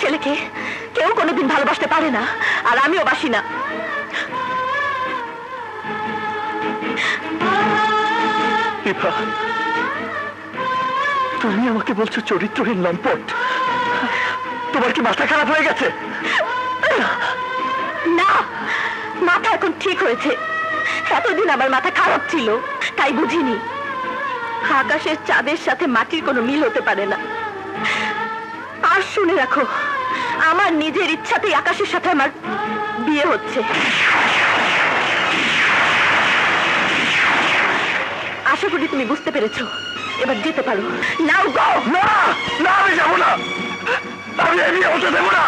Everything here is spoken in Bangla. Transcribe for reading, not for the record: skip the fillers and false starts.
ছেলেকে কেউ কোনোদিন ভালোবাসতে পারে না, আর আমিও বাসি না। তুমি আমাকে বলছো চরিত্রহীন লম্পট? তোমার কি মাথা খারাপ হয়ে গেছে? না, মাথা এখন ঠিক হয়েছে। এতদিন আমার মাথা খারাপ ছিল, তাই বুঝিনি আকাশের চাঁদের সাথে মাটির কোনো মিল হতে পারে না। আর শুনে রাখো, আমার নিজের ইচ্ছাতেই আকাশের সাথে আমার বিয়ে হচ্ছে। আশা করি তুমি বুঝতে পেরেছো, এবার যেতে পারো। নাও গো। না না, আমি যাবো না, আমি এই বিয়ে হতে দেবো না।